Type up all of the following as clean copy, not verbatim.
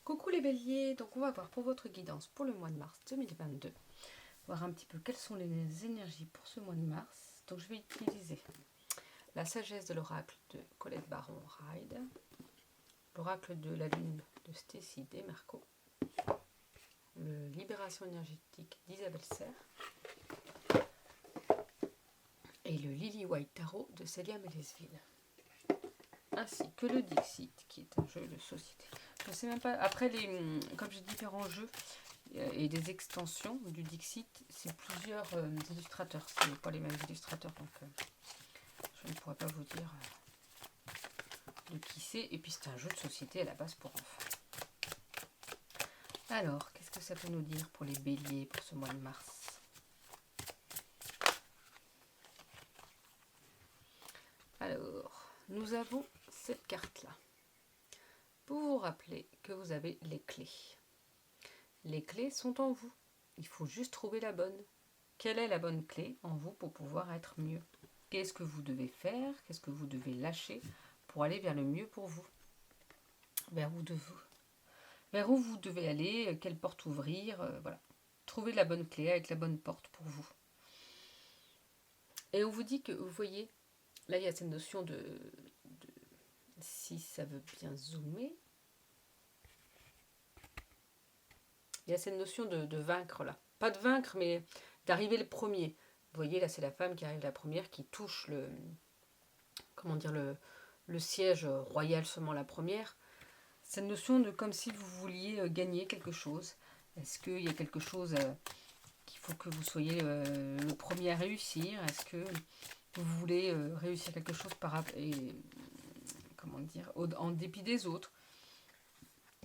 Coucou les béliers, donc on va voir pour votre guidance pour le mois de mars 2022, voir un petit peu quelles sont les énergies pour ce mois de mars. Donc je vais utiliser la sagesse de l'oracle de Colette Baron-Hyde, l'oracle de la lune de Stacy Demarco, le libération énergétique d'Isabelle Serre et le Lily White Tarot de Célia Mélesville, ainsi que le Dixit qui est un jeu de société. Je ne sais même pas, après comme j'ai différents jeux et des extensions du Dixit, c'est plusieurs illustrateurs, c'est pas les mêmes illustrateurs, donc je ne pourrais pas vous dire de qui c'est, et puis c'est un jeu de société à la base pour enfants. Alors, qu'est-ce que ça peut nous dire pour les béliers pour ce mois de mars? Alors, nous avons cette carte-là. Pour vous rappeler que vous avez les clés. Les clés sont en vous. Il faut juste trouver la bonne. Quelle est la bonne clé en vous pour pouvoir être mieux? Qu'est-ce que vous devez faire? Qu'est-ce que vous devez lâcher pour aller vers le mieux pour vous? Vers où vous devez aller? Quelle porte ouvrir? Voilà. Trouvez la bonne clé avec la bonne porte pour vous. Et on vous dit que, vous voyez, là il y a cette notion de si ça veut bien zoomer, il y a cette notion de vaincre là. Pas de vaincre, mais d'arriver le premier. Vous voyez, là c'est la femme qui arrive la première, qui touche le siège royal seulement la première. Cette notion de comme si vous vouliez gagner quelque chose. Est-ce qu'il y a quelque chose qu'il faut que vous soyez le premier à réussir? Est-ce que vous voulez réussir quelque chose en dépit des autres?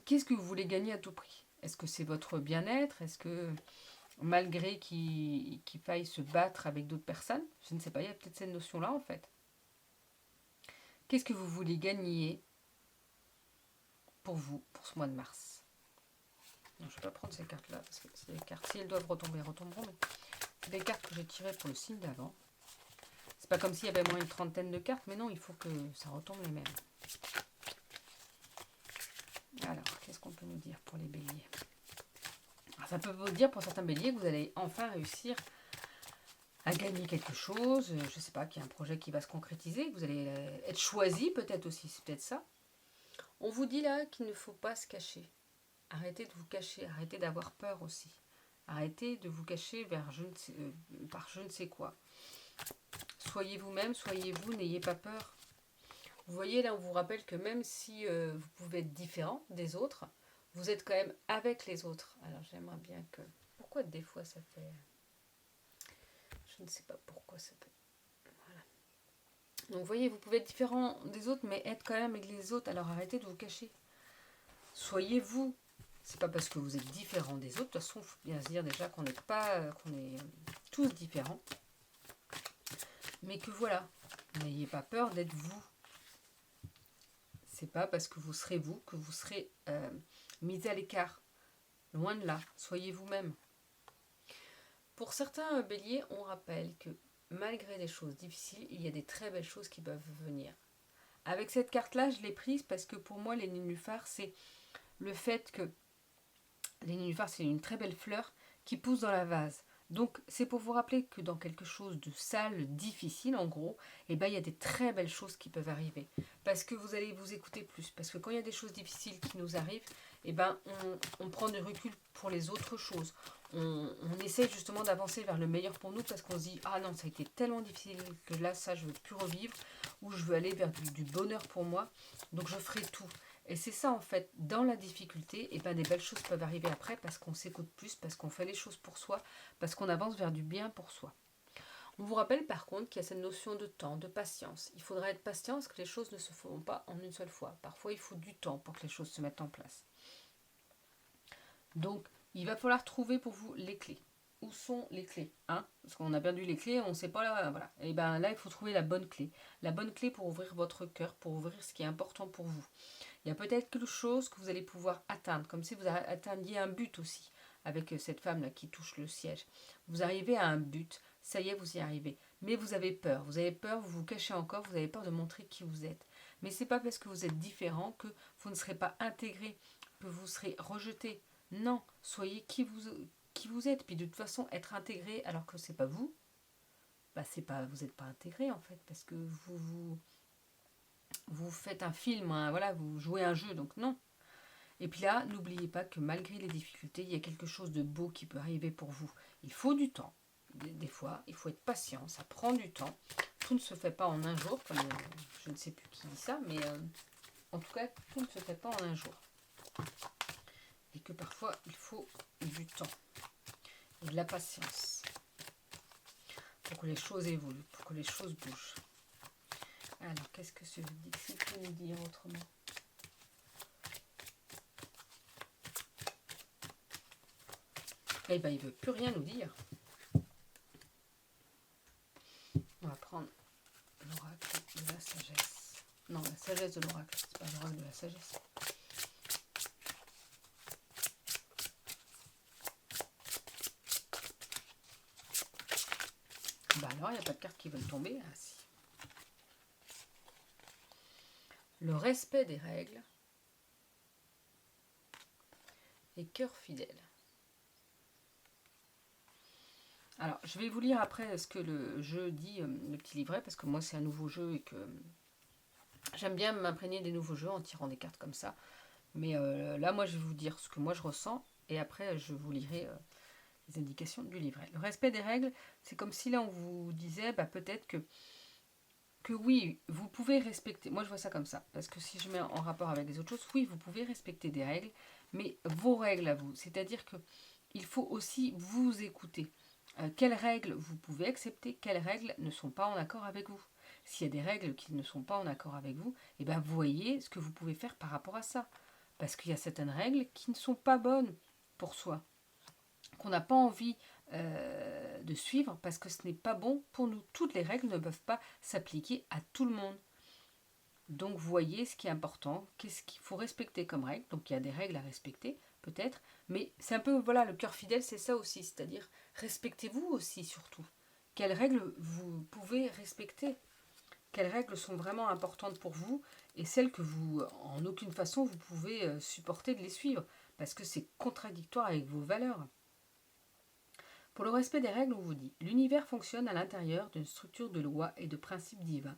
Qu'est-ce que vous voulez gagner à tout prix? Est-ce que c'est votre bien-être? Est-ce que malgré qu'il faille se battre avec d'autres personnes? Je ne sais pas, il y a peut-être cette notion-là en fait. Qu'est-ce que vous voulez gagner pour vous, pour ce mois de mars? Non, je ne vais pas prendre ces cartes-là, parce que c'est des cartes, si elles doivent retomber, elles retomberont, mais c'est des cartes que j'ai tirées pour le signe d'avant. C'est pas comme s'il y avait moins une trentaine de cartes, mais non, il faut que ça retombe les mêmes. Alors, qu'est-ce qu'on peut nous dire pour les béliers? Alors, ça peut vous dire pour certains béliers que vous allez enfin réussir à gagner quelque chose. Je ne sais pas, qu'il y a un projet qui va se concrétiser, que vous allez être choisi peut-être aussi, c'est peut-être ça. On vous dit là qu'il ne faut pas se cacher. Arrêtez de vous cacher, arrêtez d'avoir peur aussi. Arrêtez de vous cacher par je ne sais quoi. Soyez vous-même, soyez vous, n'ayez pas peur. Vous voyez, là, on vous rappelle que même si vous pouvez être différent des autres, vous êtes quand même avec les autres. Alors, j'aimerais bien que... Pourquoi des fois ça fait... Je ne sais pas pourquoi ça fait... Voilà. Donc, vous voyez, vous pouvez être différent des autres, mais être quand même avec les autres. Alors, arrêtez de vous cacher. Soyez vous. C'est pas parce que vous êtes différent des autres. De toute façon, il faut bien se dire déjà qu'on est tous différents. Mais que voilà, n'ayez pas peur d'être vous. C'est pas parce que vous serez vous que vous serez mis à l'écart. Loin de là, soyez vous-même. Pour certains béliers, on rappelle que malgré des choses difficiles, il y a des très belles choses qui peuvent venir. Avec cette carte-là, je l'ai prise parce que pour moi, les nénuphars, c'est le fait que les nénuphars, c'est une très belle fleur qui pousse dans la vase. Donc, c'est pour vous rappeler que dans quelque chose de sale, difficile, en gros, il y a des très belles choses qui peuvent arriver. Parce que vous allez vous écouter plus. Parce que quand il y a des choses difficiles qui nous arrivent, on prend du recul pour les autres choses. On essaie justement d'avancer vers le meilleur pour nous parce qu'on se dit « Ah non, ça a été tellement difficile que là, ça, je ne veux plus revivre. » Ou « Je veux aller vers du bonheur pour moi. Donc, je ferai tout. » Et c'est ça en fait, dans la difficulté, des belles choses peuvent arriver après parce qu'on s'écoute plus, parce qu'on fait les choses pour soi, parce qu'on avance vers du bien pour soi. On vous rappelle par contre qu'il y a cette notion de temps, de patience. Il faudra être patient parce que les choses ne se feront pas en une seule fois. Parfois il faut du temps pour que les choses se mettent en place. Donc il va falloir trouver pour vous les clés. Où sont les clés, Parce qu'on a perdu les clés, on ne sait pas là, voilà. Et là il faut trouver la bonne clé. La bonne clé pour ouvrir votre cœur, pour ouvrir ce qui est important pour vous. Il y a peut-être quelque chose que vous allez pouvoir atteindre, comme si vous atteigniez un but aussi, avec cette femme-là qui touche le siège. Vous arrivez à un but, ça y est, vous y arrivez. Mais vous avez peur, vous vous cachez encore, vous avez peur de montrer qui vous êtes. Mais ce n'est pas parce que vous êtes différent que vous ne serez pas intégré que vous serez rejeté. Non, soyez qui vous êtes. Puis de toute façon, être intégré alors que c'est pas vous, bah c'est pas, vous n'êtes pas intégré en fait, parce que vous faites un film, hein, voilà, vous jouez un jeu, donc non. Et puis là, n'oubliez pas que malgré les difficultés, il y a quelque chose de beau qui peut arriver pour vous. Il faut du temps. Des fois, il faut être patient, ça prend du temps. Tout ne se fait pas en un jour, comme je ne sais plus qui dit ça, mais en tout cas, tout ne se fait pas en un jour. Et que parfois, il faut du temps et de la patience pour que les choses évoluent, pour que les choses bougent. Alors, qu'est-ce que ce Dixit peut nous dire autrement? Eh bien, il ne veut plus rien nous dire. On va prendre l'oracle de la sagesse. Non, la sagesse de l'oracle, c'est pas l'oracle de la sagesse. Bah alors, il n'y a pas de cartes qui veulent tomber. Ah si. Le respect des règles et cœur fidèle. Alors, je vais vous lire après ce que le jeu dit, le petit livret, parce que moi, c'est un nouveau jeu et que j'aime bien m'imprégner des nouveaux jeux en tirant des cartes comme ça. Mais là, moi, je vais vous dire ce que moi, je ressens, et après, je vous lirai les indications du livret. Le respect des règles, c'est comme si là, on vous disait, bah, peut-être que oui, vous pouvez respecter, moi, je vois ça comme ça, parce que si je mets en rapport avec les autres choses, oui, vous pouvez respecter des règles, mais vos règles à vous, c'est-à-dire que il faut aussi vous écouter. Quelles règles vous pouvez accepter, quelles règles ne sont pas en accord avec vous. S'il y a des règles qui ne sont pas en accord avec vous, eh ben, vous voyez ce que vous pouvez faire par rapport à ça. Parce qu'il y a certaines règles qui ne sont pas bonnes pour soi, qu'on n'a pas envie de suivre parce que ce n'est pas bon pour nous. Toutes les règles ne peuvent pas s'appliquer à tout le monde. Donc vous voyez ce qui est important, qu'est-ce qu'il faut respecter comme règle. Donc il y a des règles à respecter, peut-être, mais c'est un peu, voilà, le cœur fidèle, c'est ça aussi, c'est-à-dire respectez-vous aussi surtout. Quelles règles vous pouvez respecter? Quelles règles sont vraiment importantes pour vous et celles que vous, en aucune façon, vous pouvez supporter de les suivre parce que c'est contradictoire avec vos valeurs. Pour le respect des règles, on vous dit, l'univers fonctionne à l'intérieur d'une structure de lois et de principes divins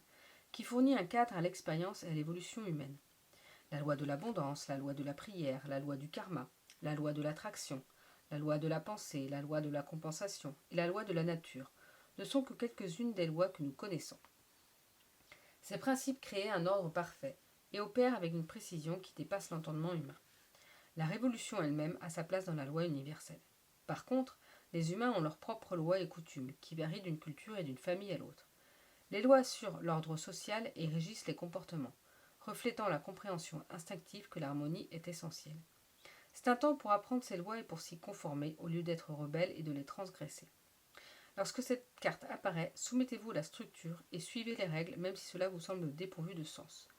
qui fournit un cadre à l'expérience et à l'évolution humaine. La loi de l'abondance, la loi de la prière, la loi du karma, la loi de l'attraction, la loi de la pensée, la loi de la compensation et la loi de la nature ne sont que quelques-unes des lois que nous connaissons. Ces principes créent un ordre parfait et opèrent avec une précision qui dépasse l'entendement humain. La révolution elle-même a sa place dans la loi universelle. Par contre, les humains ont leurs propres lois et coutumes qui varient d'une culture et d'une famille à l'autre. Les lois assurent l'ordre social et régissent les comportements, reflétant la compréhension instinctive que l'harmonie est essentielle. C'est un temps pour apprendre ces lois et pour s'y conformer au lieu d'être rebelle et de les transgresser. Lorsque cette carte apparaît, soumettez-vous à la structure et suivez les règles même si cela vous semble dépourvu de sens.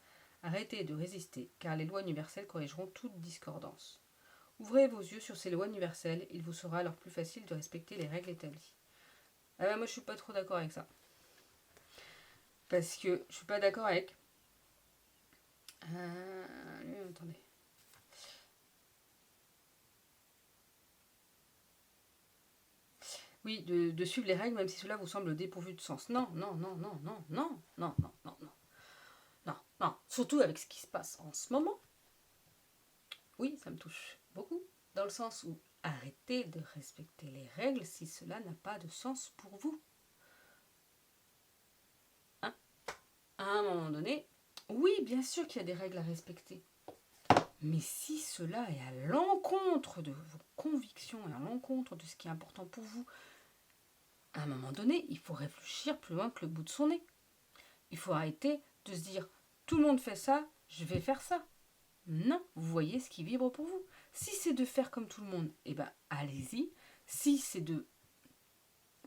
Arrêtez de résister car les lois universelles corrigeront toute discordance. Ouvrez vos yeux sur ces lois universelles, il vous sera alors plus facile de respecter les règles établies. Ah ben moi je suis pas trop d'accord avec ça. Parce que je suis pas d'accord avec... attendez. Oui, de suivre les règles même si cela vous semble dépourvu de sens. Non, non, non, non, non, non, non, non, non, non. Non, non. Surtout avec ce qui se passe en ce moment. Oui, ça me touche beaucoup. Dans le sens où arrêtez de respecter les règles si cela n'a pas de sens pour vous. Hein? À un moment donné, oui, bien sûr qu'il y a des règles à respecter. Mais si cela est à l'encontre de vos convictions et à l'encontre de ce qui est important pour vous, à un moment donné, il faut réfléchir plus loin que le bout de son nez. Il faut arrêter de se dire tout le monde fait ça, je vais faire ça. Non, vous voyez ce qui vibre pour vous. Si c'est de faire comme tout le monde, eh ben allez-y. Si c'est de...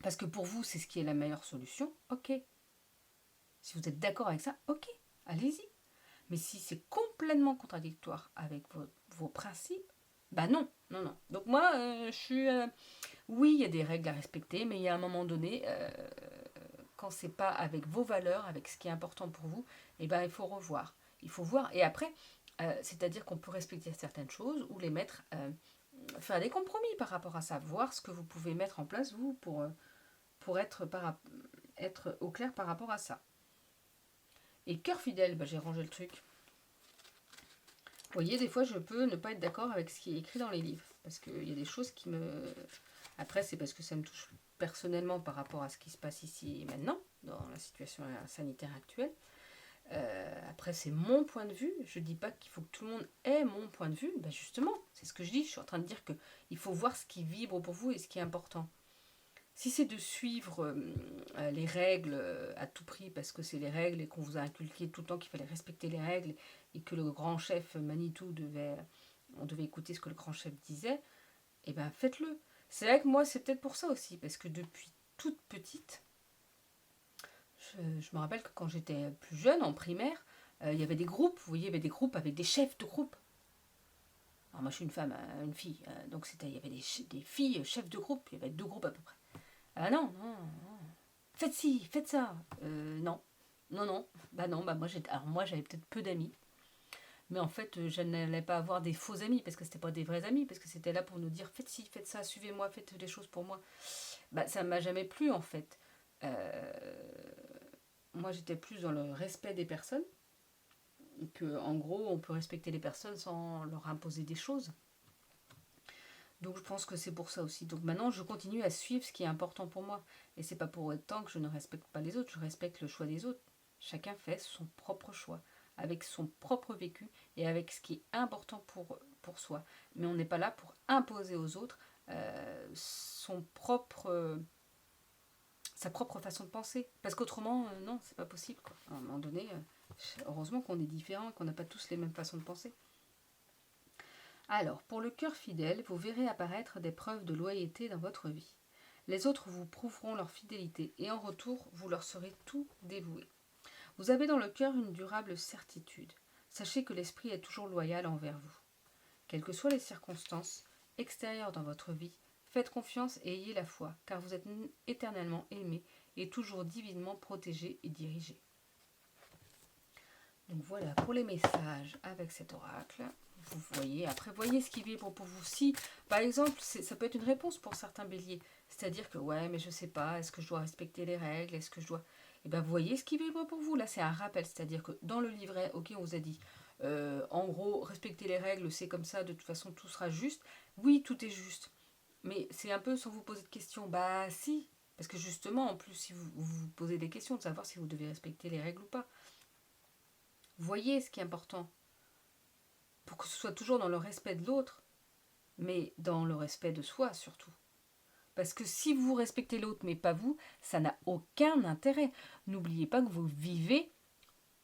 Parce que pour vous, c'est ce qui est la meilleure solution, ok. Si vous êtes d'accord avec ça, ok, allez-y. Mais si c'est complètement contradictoire avec vos principes, bah non, non, non. Donc moi, je suis... oui, il y a des règles à respecter, mais il y a un moment donné, quand c'est pas avec vos valeurs, avec ce qui est important pour vous, eh ben il faut revoir. Il faut voir. Et après, C'est-à-dire qu'on peut respecter certaines choses ou les mettre, faire des compromis par rapport à ça, voir ce que vous pouvez mettre en place, vous, pour être au clair par rapport à ça. Et cœur fidèle, bah, j'ai rangé le truc. Vous voyez, des fois, je peux ne pas être d'accord avec ce qui est écrit dans les livres. Parce qu'il y a des choses qui me... Après, c'est parce que ça me touche personnellement par rapport à ce qui se passe ici et maintenant, dans la situation sanitaire actuelle. Après, c'est mon point de vue. Je ne dis pas qu'il faut que tout le monde ait mon point de vue. Ben justement, c'est ce que je dis. Je suis en train de dire qu'il faut voir ce qui vibre pour vous et ce qui est important. Si c'est de suivre les règles à tout prix, parce que c'est les règles et qu'on vous a inculqué tout le temps qu'il fallait respecter les règles et que le grand chef Manitou on devait écouter ce que le grand chef disait, eh ben faites-le. C'est vrai que moi, c'est peut-être pour ça aussi, parce que depuis toute petite, je me rappelle que quand j'étais plus jeune, en primaire, il y avait des groupes, vous voyez, il y avait des groupes avec des chefs de groupe. Alors moi, je suis une femme, une fille, donc il y avait des filles chefs de groupe, il y avait 2 groupes à peu près. Ah non, non, non. Faites ci, faites ça. Non, non, non. Bah non, bah moi j'avais peut-être peu d'amis. Mais en fait, je n'allais pas avoir des faux amis, parce que c'était pas des vrais amis, parce que c'était là pour nous dire faites ci, faites ça, suivez-moi, faites les choses pour moi. Bah ça m'a jamais plu en fait. Moi j'étais plus dans le respect des personnes, que en gros on peut respecter les personnes sans leur imposer des choses. Donc je pense que c'est pour ça aussi. Donc maintenant je continue à suivre ce qui est important pour moi. Et c'est pas pour autant que je ne respecte pas les autres, je respecte le choix des autres. Chacun fait son propre choix, avec son propre vécu et avec ce qui est important pour soi. Mais on n'est pas là pour imposer aux autres sa propre façon de penser. Parce qu'autrement, non, c'est pas possible, quoi. À un moment donné, heureusement qu'on est différents, qu'on n'a pas tous les mêmes façons de penser. Alors, pour le cœur fidèle, vous verrez apparaître des preuves de loyauté dans votre vie. Les autres vous prouveront leur fidélité et en retour, vous leur serez tout dévoué. Vous avez dans le cœur une durable certitude. Sachez que l'esprit est toujours loyal envers vous. Quelles que soient les circonstances extérieures dans votre vie, faites confiance et ayez la foi, car vous êtes éternellement aimé et toujours divinement protégé et dirigé. Donc voilà pour les messages avec cet oracle. Vous voyez, après voyez ce qui vibre pour vous. Si, par exemple, ça peut être une réponse pour certains béliers. C'est-à-dire que, ouais, mais je sais pas, est-ce que je dois respecter les règles, est-ce que je dois... Eh bien, vous voyez ce qui vibre pour vous. Là, c'est un rappel. C'est-à-dire que dans le livret, ok, on vous a dit, en gros, respecter les règles, c'est comme ça, de toute façon, tout sera juste. Oui, tout est juste. Mais c'est un peu sans vous poser de questions. Bah, si. Parce que justement, en plus, si vous posez des questions, de savoir si vous devez respecter les règles ou pas. Voyez ce qui est important. Pour que ce soit toujours dans le respect de l'autre, mais dans le respect de soi surtout. Parce que si vous respectez l'autre mais pas vous, ça n'a aucun intérêt. N'oubliez pas que vous vivez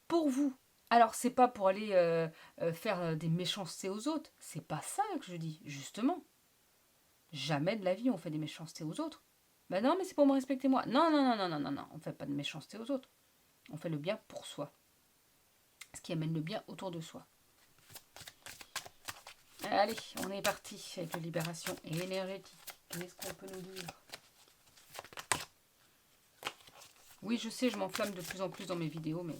pour vous. Alors c'est pas pour aller faire des méchancetés aux autres, c'est pas ça que je dis, justement. Jamais de la vie on fait des méchancetés aux autres. Ben non mais c'est pour me respecter moi. Non, non, non, non, non, non, non, on fait pas de méchanceté aux autres. On fait le bien pour soi. Ce qui amène le bien autour de soi. Allez, on est parti avec la libération énergétique. Qu'est-ce qu'on peut nous dire? Oui, je sais, je m'enflamme de plus en plus dans mes vidéos, mais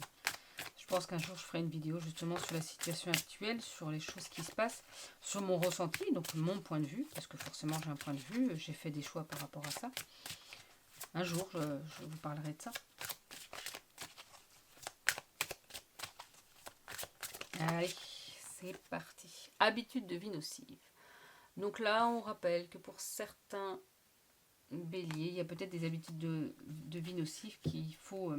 je pense qu'un jour, je ferai une vidéo justement sur la situation actuelle, sur les choses qui se passent, sur mon ressenti, donc mon point de vue, parce que forcément, j'ai un point de vue, j'ai fait des choix par rapport à ça. Un jour, je vous parlerai de ça. Allez, c'est parti. Habitude de vie nocive. Donc là, on rappelle que pour certains béliers, il y a peut-être des habitudes de vie nocives qu'il faut,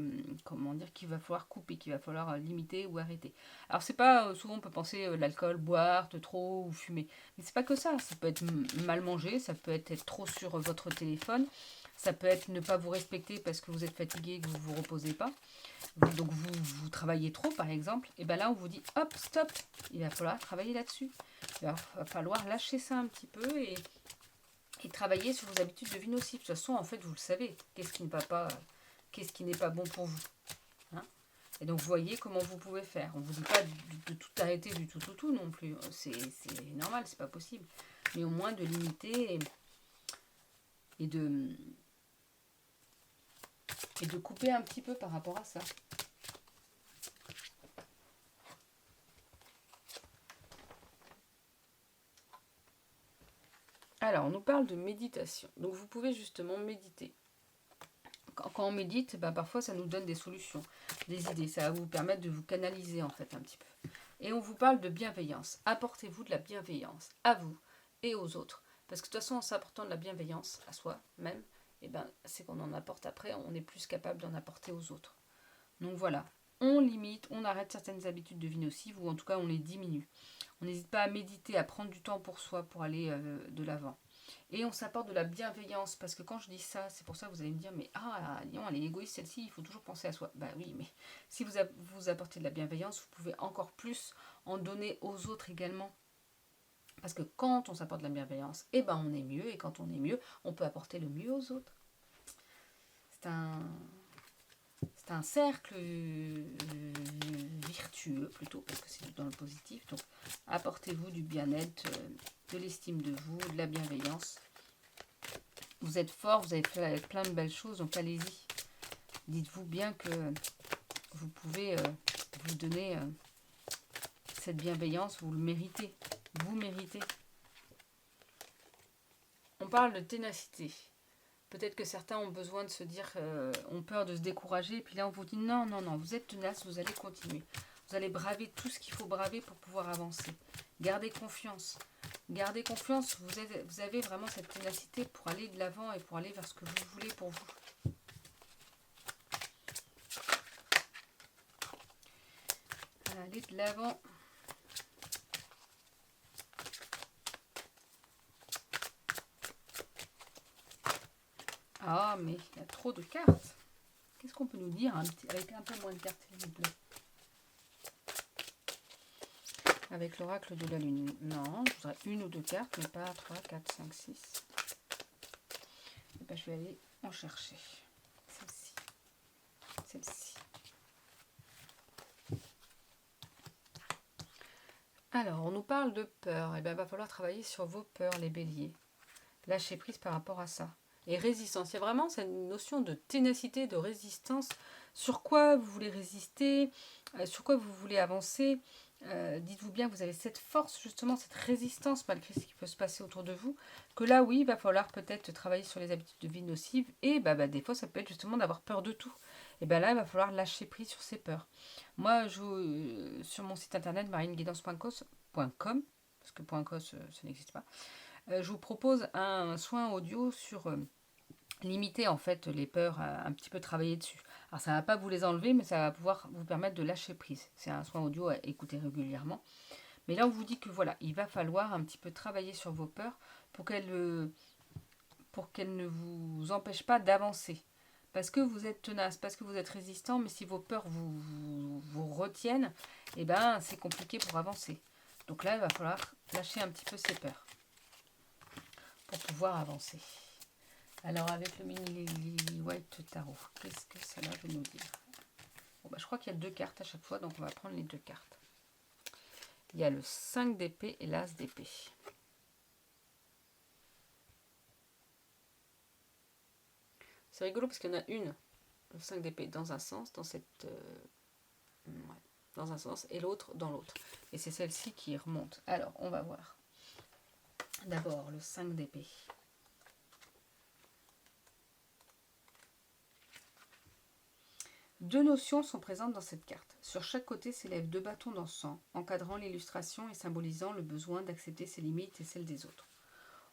qu'il va falloir couper, qu'il va falloir limiter ou arrêter. Alors c'est pas, souvent on peut penser l'alcool, boire de trop ou fumer, mais c'est pas que ça. Ça peut être mal manger, ça peut être trop sur votre téléphone, ça peut être ne pas vous respecter parce que vous êtes fatigué et que vous vous reposez pas. Donc vous travaillez trop par exemple, et bien là on vous dit hop, stop, il va falloir travailler là-dessus. Il va falloir lâcher ça un petit peu et travailler sur vos habitudes de vie nocives. De toute façon, en fait, vous le savez, qu'est-ce qui ne va pas, qu'est-ce qui n'est pas bon pour vous. Hein, et donc, voyez comment vous pouvez faire. On ne vous dit pas de tout arrêter du tout non plus. C'est normal, c'est pas possible. Mais au moins de limiter et de couper un petit peu par rapport à ça. Alors, on nous parle de méditation. Donc, vous pouvez justement méditer. Quand on médite, bah, parfois, ça nous donne des solutions, des idées. Ça va vous permettre de vous canaliser, en fait, un petit peu. Et on vous parle de bienveillance. Apportez-vous de la bienveillance à vous et aux autres. Parce que de toute façon, en s'apportant de la bienveillance à soi-même, eh ben, c'est qu'on en apporte après, on est plus capable d'en apporter aux autres. Donc voilà, on limite, on arrête certaines habitudes de vie nocives, ou en tout cas on les diminue. On n'hésite pas à méditer, à prendre du temps pour soi, pour aller de l'avant. Et on s'apporte de la bienveillance, parce que quand je dis ça, c'est pour ça que vous allez me dire, mais non, elle est égoïste celle-ci, il faut toujours penser à soi. Bah oui, mais si vous apportez de la bienveillance, vous pouvez encore plus en donner aux autres également. Parce que quand on s'apporte de la bienveillance, eh ben on est mieux, et quand on est mieux, on peut apporter le mieux aux autres. C'est un cercle virtueux plutôt, parce que c'est dans le positif. Donc apportez-vous du bien-être, de l'estime de vous, de la bienveillance. Vous êtes fort, vous avez fait plein de belles choses, donc allez-y. Dites-vous bien que vous pouvez vous donner cette bienveillance, vous le méritez. Vous méritez. On parle de ténacité. Peut-être que certains ont besoin de se dire, ont peur de se décourager. Et puis là, on vous dit non, non, non, vous êtes tenace, vous allez continuer. Vous allez braver tout ce qu'il faut braver pour pouvoir avancer. Gardez confiance. Gardez confiance, vous avez vraiment cette ténacité pour aller de l'avant et pour aller vers ce que vous voulez pour vous. Allez de l'avant. Ah, mais il y a trop de cartes. Qu'est-ce qu'on peut nous dire avec un peu moins de cartes, s'il vous plaît? Avec l'oracle de la lune. Non, je voudrais une ou deux cartes, mais pas 3, 4, 5, 6. Et ben, je vais aller en chercher. Celle-ci. Celle-ci. Alors, on nous parle de peur. Et bien, il va falloir travailler sur vos peurs, les béliers. Lâcher prise par rapport à ça. Et résistance. Il y a vraiment cette notion de ténacité, de résistance. Sur quoi vous voulez résister, sur quoi vous voulez avancer. Dites-vous bien que vous avez cette force, justement, cette résistance malgré ce qui peut se passer autour de vous. Que là, oui, il va falloir peut-être travailler sur les habitudes de vie nocives. Et des fois, ça peut être justement d'avoir peur de tout. Et bien là, il va falloir lâcher prise sur ces peurs. Moi, sur mon site internet marineguidance.com, parce que .cos, ça n'existe pas, je vous propose un soin audio sur limiter en fait les peurs, un petit peu travailler dessus. Alors ça ne va pas vous les enlever, mais ça va pouvoir vous permettre de lâcher prise. C'est un soin audio à écouter régulièrement. Mais là on vous dit que voilà, il va falloir un petit peu travailler sur vos peurs pour qu'elles ne vous empêchent pas d'avancer. Parce que vous êtes tenace, parce que vous êtes résistant, mais si vos peurs vous retiennent, eh ben c'est compliqué pour avancer. Donc là il va falloir lâcher un petit peu ces peurs pour pouvoir avancer. Alors avec le mini White Tarot, qu'est-ce que cela veut nous dire? Bon, je crois qu'il y a deux cartes à chaque fois, donc on va prendre les deux cartes. Il y a le 5 d'épée et l'As d'épée. C'est rigolo parce qu'il y en a une, le 5 d'épée, dans un sens, dans un sens, et l'autre dans l'autre. Et c'est celle-ci qui remonte. Alors, on va voir. D'abord, le 5 d'épée. Deux notions sont présentes dans cette carte. Sur chaque côté s'élèvent deux bâtons d'encens, encadrant l'illustration et symbolisant le besoin d'accepter ses limites et celles des autres.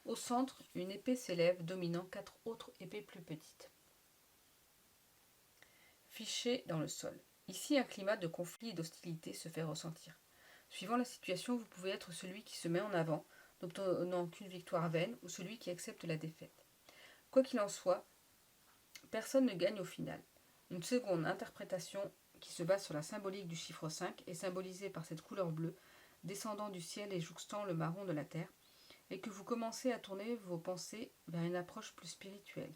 Au centre, une épée s'élève, dominant quatre autres épées plus petites, fichées dans le sol. Ici, un climat de conflit et d'hostilité se fait ressentir. Suivant la situation, vous pouvez être celui qui se met en avant, n'obtenant qu'une victoire vaine, ou celui qui accepte la défaite. Quoi qu'il en soit, personne ne gagne au final. Une seconde interprétation qui se base sur la symbolique du chiffre 5 est symbolisée par cette couleur bleue descendant du ciel et jouxtant le marron de la terre, et que vous commencez à tourner vos pensées vers une approche plus spirituelle.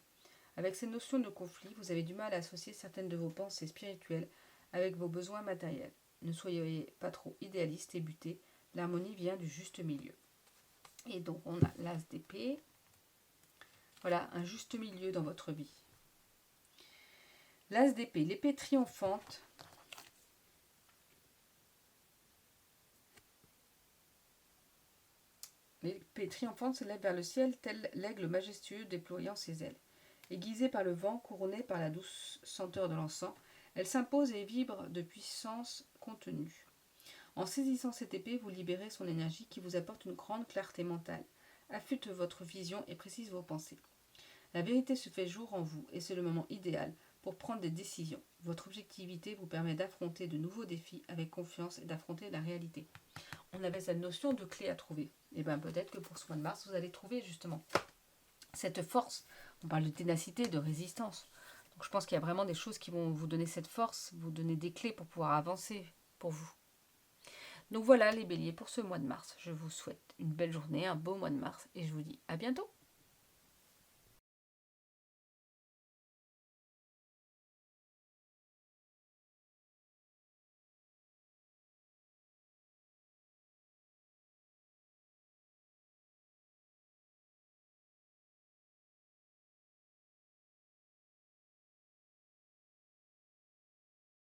Avec ces notions de conflit, vous avez du mal à associer certaines de vos pensées spirituelles avec vos besoins matériels. Ne soyez pas trop idéaliste et buté, l'harmonie vient du juste milieu. Et donc on a l'As d'épée. Voilà, un juste milieu dans votre vie. L'As d'épée, l'épée triomphante. L'épée triomphante s'élève vers le ciel, tel l'aigle majestueux déployant ses ailes. Aiguisée par le vent, couronnée par la douce senteur de l'encens, elle s'impose et vibre de puissance contenue. En saisissant cette épée, vous libérez son énergie qui vous apporte une grande clarté mentale, affûte votre vision et précise vos pensées. La vérité se fait jour en vous et c'est le moment idéal pour prendre des décisions. Votre objectivité vous permet d'affronter de nouveaux défis avec confiance et d'affronter la réalité. On avait cette notion de clé à trouver. Et bien peut-être que pour ce mois de mars, vous allez trouver justement cette force. On parle de ténacité, de résistance. Donc je pense qu'il y a vraiment des choses qui vont vous donner cette force, vous donner des clés pour pouvoir avancer pour vous. Donc voilà les béliers pour ce mois de mars. Je vous souhaite une belle journée, un beau mois de mars et je vous dis à bientôt.